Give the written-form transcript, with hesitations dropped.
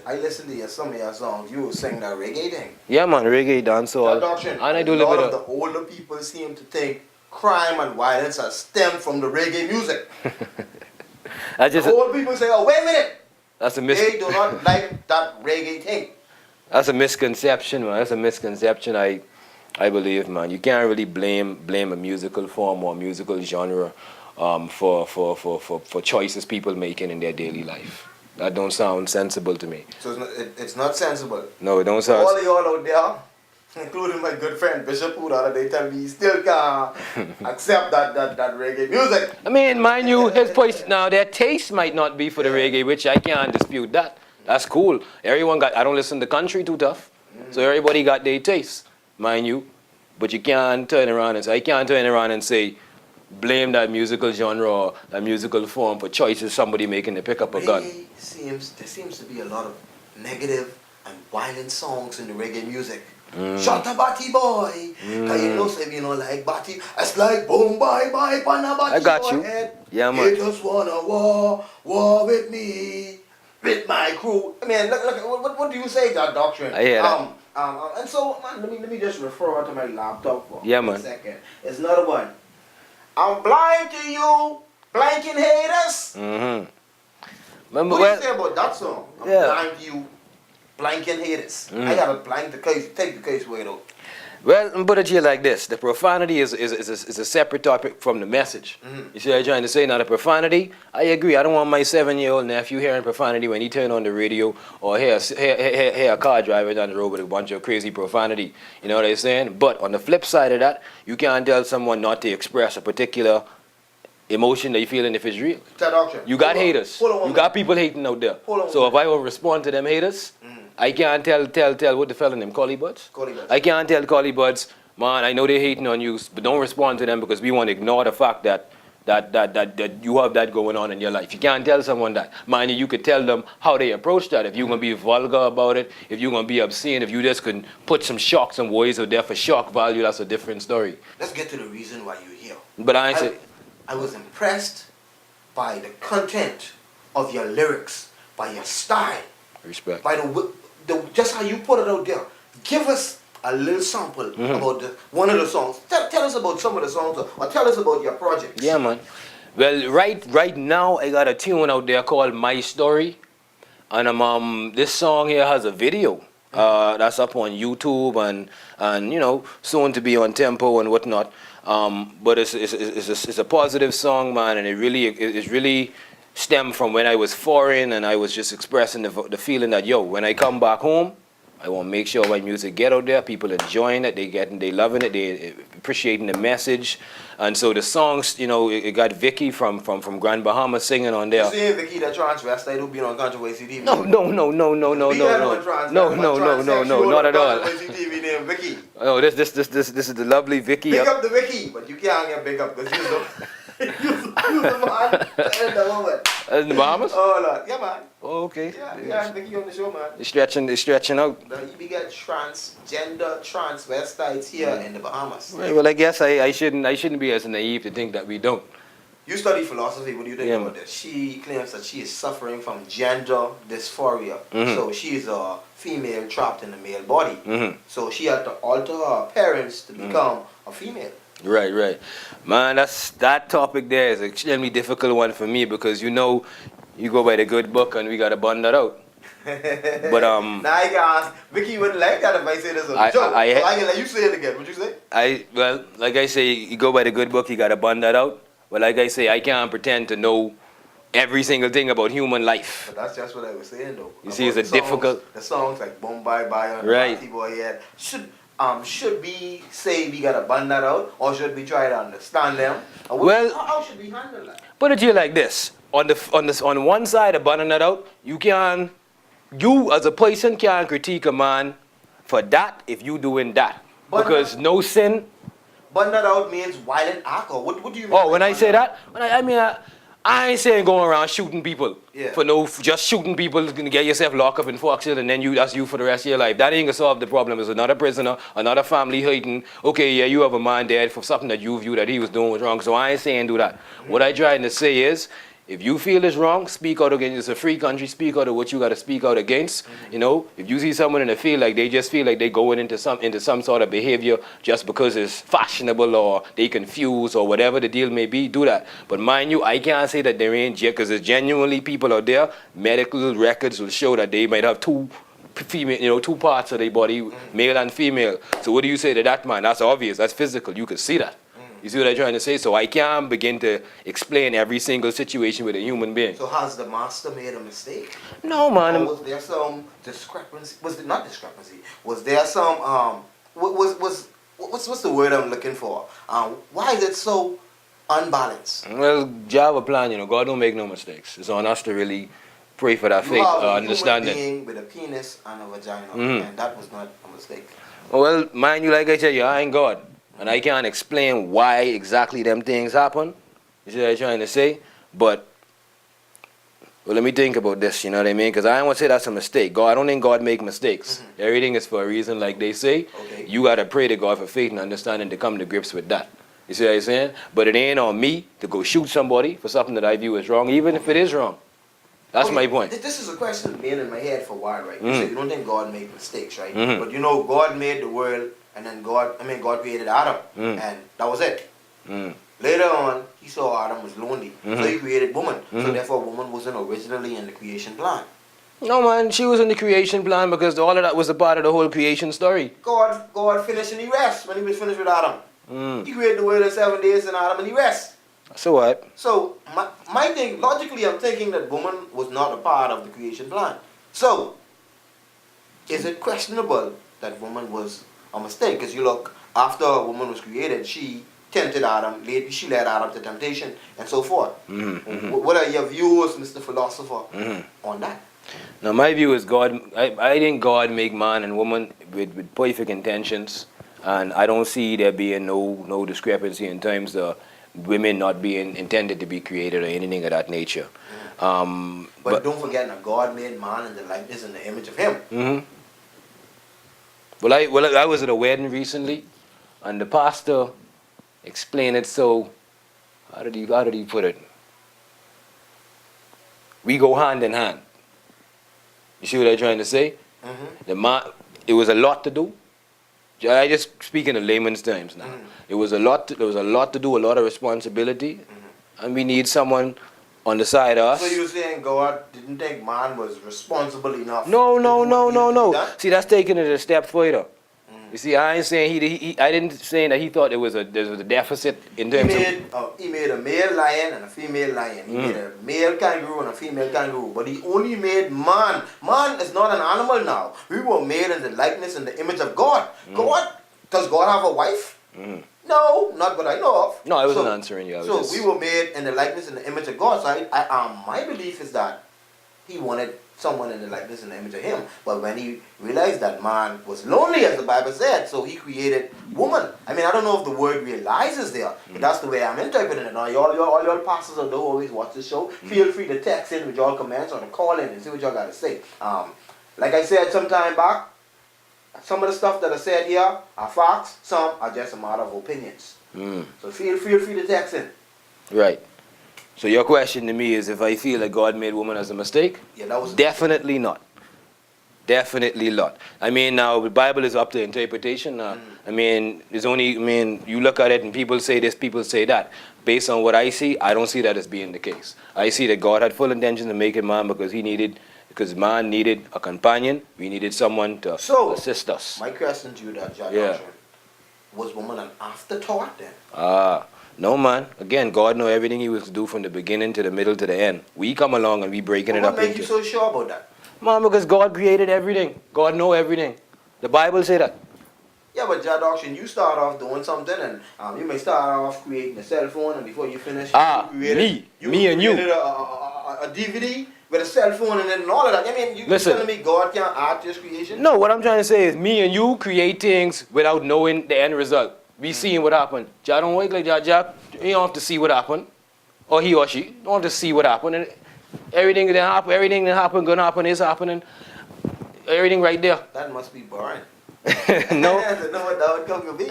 I listened to some of your songs. You were singing that reggae thing. Yeah, man, reggae, dancehall. Jah Doctrine. And I do a a little lot bit of the older people seem to think crime and violence are stemmed from the reggae music. The old people say, oh, wait a minute. They do not like that reggae thing. That's a misconception, man. That's a misconception, I believe, man. You can't really blame a musical form or a musical genre for choices people making in their daily life. That don't sound sensible to me. So it's not sensible. No, it don't sound. All y'all out there, including my good friend Bishop, who the other day tell me he still can't accept that reggae music. I mean, mind you, his voice now, their taste might not be for the reggae, which I can't dispute that. That's cool. Everyone got. I don't listen to country too tough, so everybody got their taste, mind you. But you can't turn around and say, I can't turn around and say, blame that musical genre or that musical form for choices somebody making to pick up a gun. There seems to be a lot of negative and violent songs in the reggae music. Shut a batty boy. Cause you know, say, you know, like batty. It's like boom, bye, bye, pana batty. I got you. Head. Yeah, man. You just wanna war with me, with my crew. I mean, look, what do you say, Jah Doctrine? I hear that. And so, man, let me just refer to my laptop for a second. There's another one. I'm blind to you, blanking haters. Remember what do you say about that song? I'm blind to you, blanking haters. I gotta blank the case, take the case away though. Well, I'm put it here like this. The profanity is a separate topic from the message. You see what I'm trying to say? Now, the profanity, I agree. I don't want my 7-year-old nephew hearing profanity when he turn on the radio or hear a car driving down the road with a bunch of crazy profanity. You know what I'm saying? But on the flip side of that, you can't tell someone not to express a particular emotion that you're feeling if it's real. You got haters. You got people hating out there. So if I will respond to them haters, I can't tell what the fella name, Collie Buds? I can't tell Collie Buds, man, I know they're hating on you, but don't respond to them because we want to ignore the fact that you have that going on in your life. You can't tell someone that. Mind you could tell them how they approach that. If you're going to be vulgar about it, if you're going to be obscene, if you just can put some shocks and words out there for shock value, that's a different story. Let's get to the reason why you're here. But I was impressed by the content of your lyrics, by your style. Respect. By just how you put it out there. Give us a little sample about one of the songs. Tell us about some of the songs or tell us about your projects. Yeah, man. Well, right now I got a tune out there called My Story. And this song here has a video. That's up on YouTube and you know, soon to be on Tempo and whatnot. But it's a positive song, man, and it really stemmed from when I was foreign and I was just expressing the feeling that, yo, when I come back home, I want to make sure my music get out there, people enjoying it, they loving it, they appreciating the message. And so the songs, you know, it got Vicky from Grand Bahama singing on there. You see Vicky, the transvestite who been on Controversy TV? No, not at all. TV named Vicky. No, this is the lovely Vicky. Pick up the Vicky, but you can't get big up because you're the man and the woman. In the Bahamas? Oh, Lord. Yeah, man. Oh, okay. Yeah, Vicky on the show, man. They're stretching out. We got transgender transvestites here in the Bahamas. Right, well, I guess I shouldn't be as naive to think that we don't. You study philosophy. What do you think about this? She claims that she is suffering from gender dysphoria. So she is a female trapped in a male body. So she had to alter her appearance to become a female. Right. Man, that topic there is an extremely difficult one for me because, you know, you go by the good book and we got to bund that out. But now I can ask, Vicky wouldn't like that if I say this on the show. I can let you say it again. What you say? Well, like I say, you go by the good book, you got to bund that out. But like I say, I can't pretend to know every single thing about human life. But that's just what I was saying, though. You see, it's a difficult... The songs like Boom Bye Bye and Party Boy, yeah. Should we say we gotta bun that out, or should we try to understand them? Well, how should we handle that? Put it here like this: on one side of bunning that out, you as a person can critique a man for that if you doing that, because no sin. Bun that out means violent act, or what do you mean? Oh, when I say that, I ain't saying going around shooting people just shooting people gonna get yourself locked up in Foxhill and then that's you for the rest of your life. That ain't gonna solve the problem. It's another prisoner, another family hating. Okay, yeah, you have a man dead for something that you view that he was doing was wrong. So I ain't saying do that. What I trying to say is, If you feel it's wrong, speak out against. It's a free country. Speak out of what you got to speak out against. You know, if you see someone in the field like they just feel like they going into some sort of behavior just because it's fashionable or they confused or whatever the deal may be, do that. But mind you, I can't say that there ain't, because there's genuinely people out there. Medical records will show that they might have two parts of their body, male and female. So what do you say to that, man? That's obvious. That's physical. You can see that. You see what I'm trying to say? So I can't begin to explain every single situation with a human being. So has the master made a mistake? No, man. Or was there some discrepancy? Was there not discrepancy? Was there some what's the word I'm looking for? Why is it so unbalanced? Well, Jah plan, God don't make no mistakes. It's on us to really pray for that faith, understanding. You have a human being with a penis and a vagina, and that was not a mistake. Well, mind you, like I said, I ain't God. And I can't explain why exactly them things happen. You see what I'm trying to say? But, well, let me think about this, you know what I mean? Because I don't want to say that's a mistake. I don't think God make mistakes. Everything is for a reason, like they say. Okay. You got to pray to God for faith and understanding to come to grips with that. You see what I'm saying? But it ain't on me to go shoot somebody for something that I view as wrong, even if it is wrong. That's my point. This is a question that's been in my head for a while, right? You said you don't think God made mistakes, right? But God made the world, and then God created Adam, and that was it. Later on, he saw Adam was lonely, so he created woman. So therefore, woman wasn't originally in the creation plan. No, man, she was in the creation plan because all of that was a part of the whole creation story. God finished and he rests when he was finished with Adam. He created the world in 7 days and Adam and he rests. So what? So my thing, logically, I'm thinking that woman was not a part of the creation plan. So, is it questionable that woman was a mistake? Because you look, after a woman was created, she tempted Adam, she led Adam to temptation, and so forth. What are your views, Mr. Philosopher, on that? Now, my view is I think God make man and woman with perfect intentions, and I don't see there being no discrepancy in terms of women not being intended to be created or anything of that nature. But don't forget that God made man in the likeness and the image of him. Well, I was at a wedding recently, and the pastor explained it so, how did he put it? We go hand in hand. You see what I'm trying to say? It was a lot to do. I just speaking in layman's terms now. There was a lot to do, a lot of responsibility, and we need someone on the side of us. So you're saying God didn't think man was responsible enough? No. See, that's taking it a step further. You see, I ain't saying I didn't say that he thought there was a deficit in terms of. He made a male lion and a female lion. He made a male kangaroo and a female kangaroo. But he only made man. Man is not an animal now. We were made in the likeness and the image of God. Does God have a wife? No, not what I know of. No, I wasn't answering you. So we were made in the likeness and the image of God. So my belief is that he wanted someone in the likeness and the image of him. But when he realized that man was lonely, as the Bible said, so he created woman. I mean, I don't know if the word realizes there, but that's the way I'm interpreting it. Now, all y'all pastors that don't always watch the show, feel free to text in with y'all comments or to call in and see what y'all got to say. Like I said some time back, some of the stuff that I said here are facts, some are just a matter of opinions. So feel free to text in. Right. So your question to me is if I feel that God made woman as a mistake? Yeah, that was definitely not. Definitely not. I mean, now the Bible is up to interpretation. I mean, you look at it and people say this, people say that. Based on what I see, I don't see that as being the case. I see that God had full intention to make man because man needed a companion. We needed someone to assist us. My question to you, that Jah Doctrine, was woman an afterthought then? No, man. Again, God knew everything he was to do from the beginning to the middle to the end. We come along and we breaking it up. What makes you so sure about that? Man, because God created everything. God know everything. The Bible say that. Yeah, but Jah Doctrine, you start off doing something and you may start off creating a cell phone and before you finish, me and you. A DVD with a cell phone and all of that. I mean, you're telling me God can't add to his creation? No, what I'm trying to say is me and you create things without knowing the end result. We seeing what happened. Jah don't work like that. Jah, you don't have to see what happened. Or he or she don't have to see what happened. And everything that happened, gonna happen, is happening. Everything right there. That must be boring. No. I don't know what that would come to be.